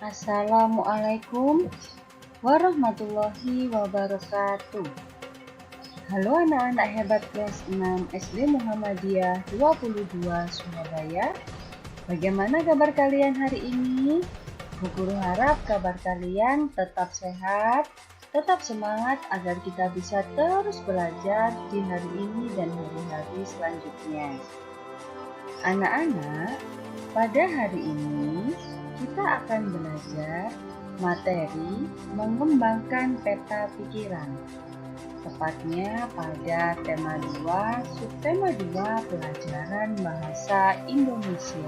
Assalamualaikum warahmatullahi wabarakatuh. Halo anak-anak hebat kelas 6 SD Muhammadiyah 22 Surabaya. Bagaimana kabar kalian hari ini? Bu Guru harap kabar kalian tetap sehat, tetap semangat agar kita bisa terus belajar di hari ini dan hari-hari selanjutnya. Anak-anak, pada hari ini kita akan belajar materi mengembangkan peta pikiran. Tepatnya pada tema 2, subtema 2 pelajaran bahasa Indonesia.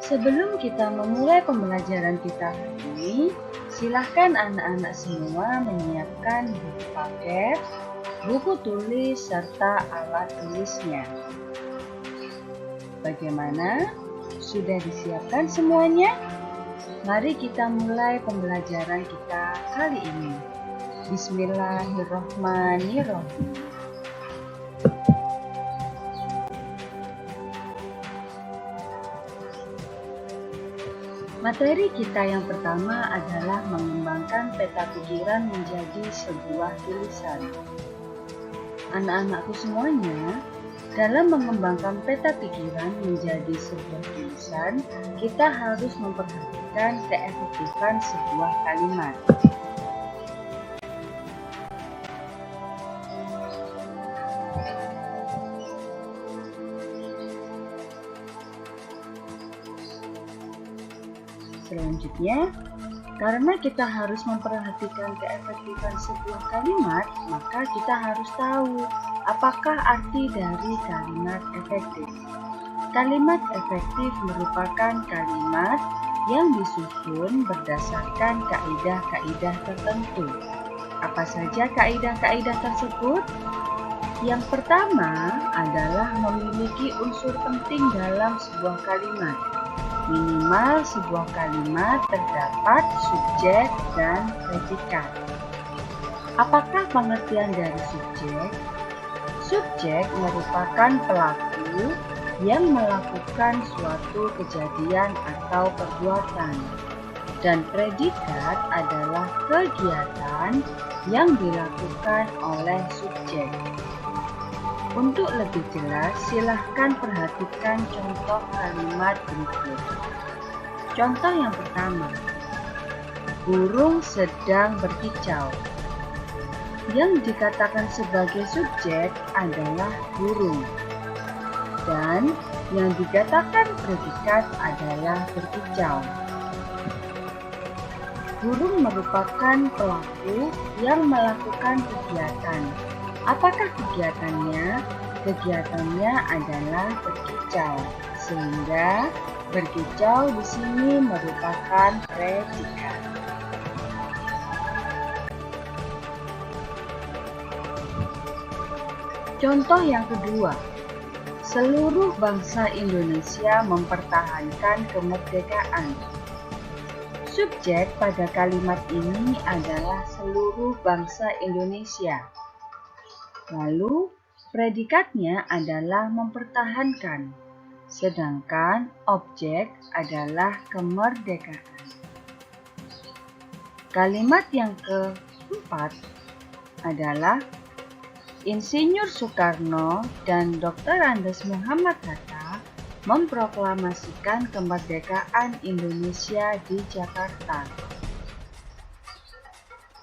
Sebelum kita memulai pembelajaran kita hari ini, silahkan anak-anak semua menyiapkan buku paket, buku tulis, serta alat tulisnya. Bagaimana? Sudah disiapkan semuanya? Mari kita mulai pembelajaran kita kali ini. Bismillahirrahmanirrahim. Materi kita yang pertama adalah mengembangkan peta pikiran menjadi sebuah tulisan. Anak-anakku semuanya, dalam mengembangkan peta pikiran menjadi sebuah tulisan, kita harus memperhatikan keefektifan sebuah kalimat. Selanjutnya, karena kita harus memperhatikan keefektifan sebuah kalimat, maka kita harus tahu apakah arti dari kalimat efektif. Kalimat efektif merupakan kalimat yang disusun berdasarkan kaidah-kaidah tertentu. Apa saja kaidah-kaidah tersebut? Yang pertama adalah memiliki unsur penting dalam sebuah kalimat. Minimal sebuah kalimat terdapat subjek dan predikat. Apakah pengertian dari subjek? Subjek merupakan pelaku yang melakukan suatu kejadian atau perbuatan, dan predikat adalah kegiatan yang dilakukan oleh subjek. Untuk lebih jelas, silahkan perhatikan contoh kalimat berikut. Contoh yang pertama, burung sedang berkicau. Yang dikatakan sebagai subjek adalah burung, dan yang dikatakan predikat adalah berkicau. Burung merupakan pelaku yang melakukan kegiatan. Apakah kegiatannya? Kegiatannya adalah berkicau, sehingga berkicau di sini merupakan predikat. Contoh yang kedua, seluruh bangsa Indonesia mempertahankan kemerdekaan. Subjek pada kalimat ini adalah seluruh bangsa Indonesia. Lalu, predikatnya adalah mempertahankan, sedangkan objek adalah kemerdekaan. Kalimat yang keempat adalah Insinyur Soekarno dan Dr. Andes Muhammad Hatta memproklamasikan kemerdekaan Indonesia di Jakarta.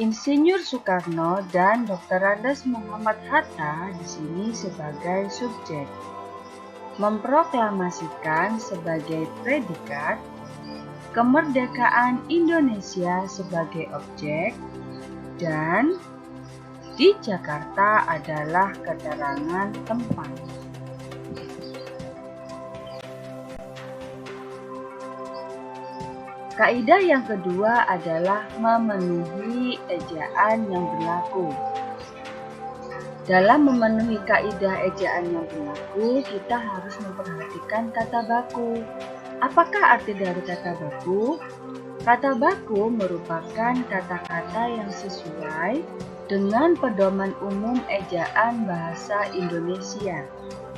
Insinyur Soekarno dan Dr. Andes Muhammad Hatta di sini sebagai subjek, memproklamasikan sebagai predikat, kemerdekaan Indonesia sebagai objek, dan di Jakarta adalah keterangan tempat. Kaidah yang kedua adalah memenuhi ejaan yang berlaku. Dalam memenuhi kaidah ejaan yang berlaku, kita harus memperhatikan kata baku. Apakah arti dari kata baku? Kata baku merupakan kata-kata yang sesuai dengan pedoman umum ejaan bahasa Indonesia,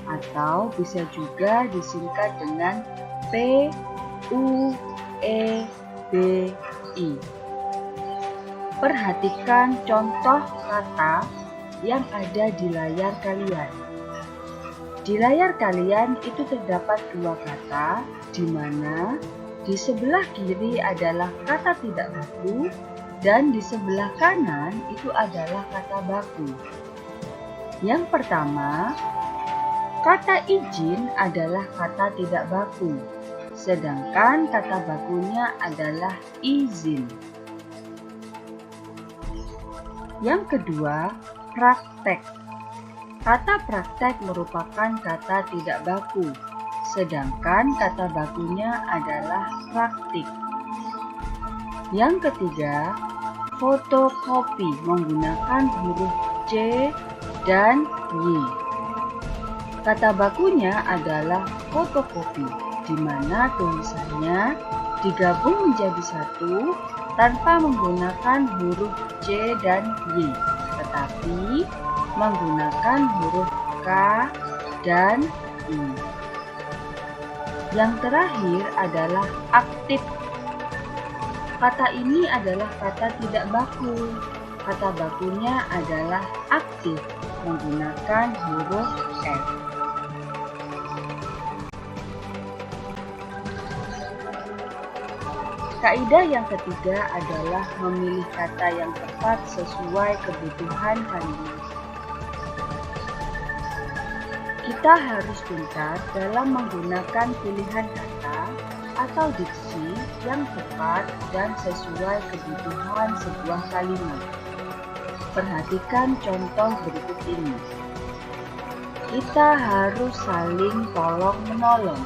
atau bisa juga disingkat dengan P U E B I. Perhatikan contoh kata yang ada di layar kalian. Di layar kalian itu terdapat dua kata, di mana di sebelah kiri adalah kata tidak baku dan di sebelah kanan itu adalah kata baku. Yang pertama, kata izin adalah kata tidak baku, sedangkan kata bakunya adalah izin. Yang kedua, praktek. Kata praktek merupakan kata tidak baku, sedangkan kata bakunya adalah praktik. Yang ketiga, fotokopi menggunakan huruf C dan Y. Kata bakunya adalah fotokopi, di mana tulisannya digabung menjadi satu tanpa menggunakan huruf C dan Y, tetapi menggunakan huruf K dan I. Yang terakhir adalah aktif. Kata ini adalah kata tidak baku. Kata bakunya adalah aktif menggunakan huruf F. Kaidah yang ketiga adalah memilih kata yang tepat sesuai kebutuhan kalian. Kita harus pintar dalam menggunakan pilihan kata atau diksi yang tepat dan sesuai kebutuhan sebuah kalimat. Perhatikan contoh berikut ini. Kita harus saling tolong-menolong.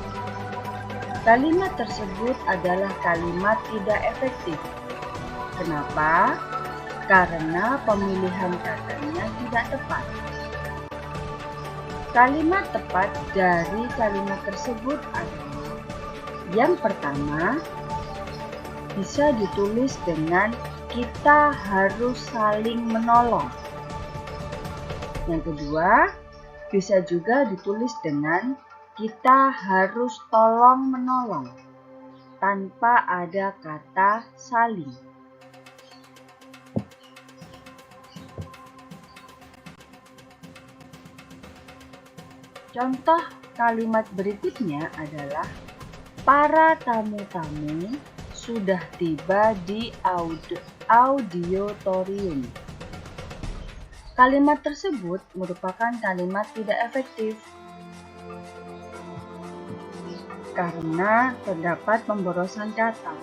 Kalimat tersebut adalah kalimat tidak efektif. Kenapa? Karena pemilihan katanya tidak tepat. Kalimat tepat dari kalimat tersebut adalah yang pertama, bisa ditulis dengan kita harus saling menolong. Yang kedua, bisa juga ditulis dengan kita harus tolong-menolong tanpa ada kata saling. Contoh kalimat berikutnya adalah para tamu-tamu sudah tiba di auditorium. Kalimat tersebut merupakan kalimat tidak efektif karena terdapat pemborosan kata.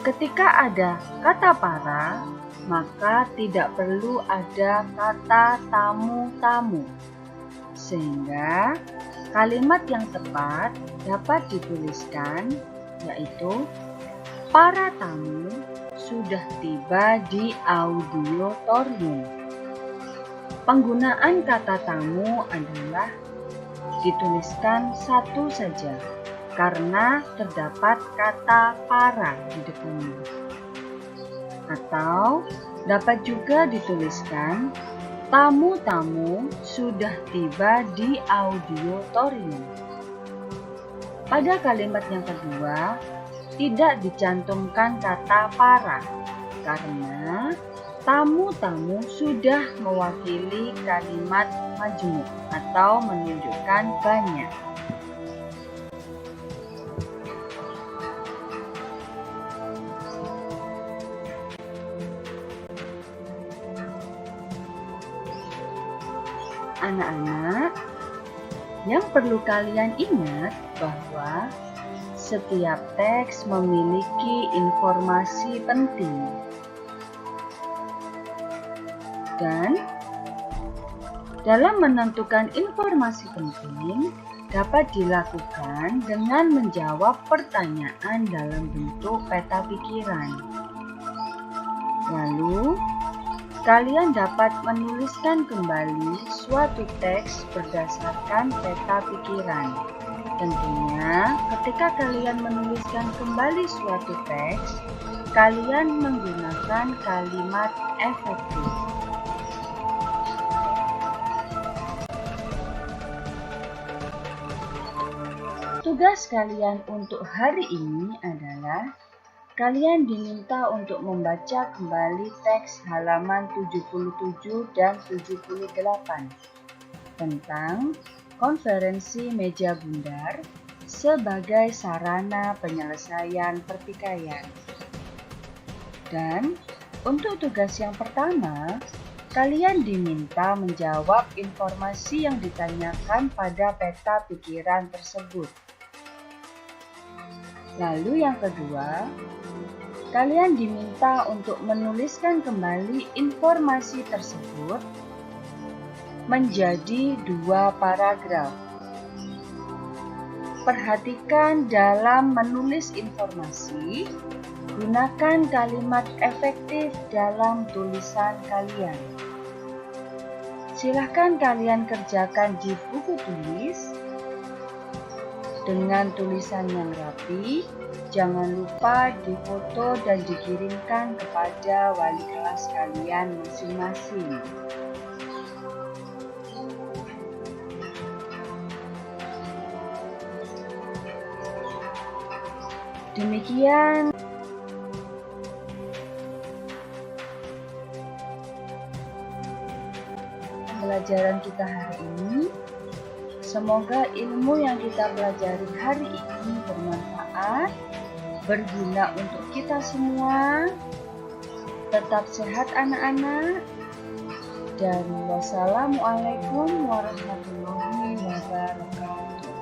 Ketika ada kata para, maka tidak perlu ada kata tamu-tamu. Sehingga kalimat yang tepat dapat dituliskan yaitu para tamu sudah tiba di auditorium. Penggunaan kata tamu adalah dituliskan satu saja karena terdapat kata para di depannya. Atau dapat juga dituliskan tamu-tamu sudah tiba di auditorium. Pada kalimat yang kedua, tidak dicantumkan kata para karena tamu-tamu sudah mewakili kalimat majmuk atau menunjukkan banyak. Anak-anak, yang perlu kalian ingat bahwa setiap teks memiliki informasi penting. Dan dalam menentukan informasi penting dapat dilakukan dengan menjawab pertanyaan dalam bentuk peta pikiran. Lalu, kalian dapat menuliskan kembali suatu teks berdasarkan peta pikiran. Tentunya, ketika kalian menuliskan kembali suatu teks, kalian menggunakan kalimat efektif. Tugas kalian untuk hari ini adalah kalian diminta untuk membaca kembali teks halaman 77 dan 78 tentang konferensi meja bundar sebagai sarana penyelesaian pertikaian. Dan untuk tugas yang pertama, kalian diminta menjawab informasi yang ditanyakan pada peta pikiran tersebut. Lalu yang kedua, kalian diminta untuk menuliskan kembali informasi tersebut menjadi 2 paragraf. Perhatikan dalam menulis informasi, gunakan kalimat efektif dalam tulisan kalian. Silahkan kalian kerjakan di buku tulis dengan tulisan yang rapi. Jangan lupa difoto dan dikirimkan kepada wali kelas kalian masing-masing. Demikian pembelajaran kita hari ini. Semoga ilmu yang kita pelajari hari ini bermanfaat, berguna untuk kita semua. Tetap sehat anak-anak, dan wassalamualaikum warahmatullahi wabarakatuh.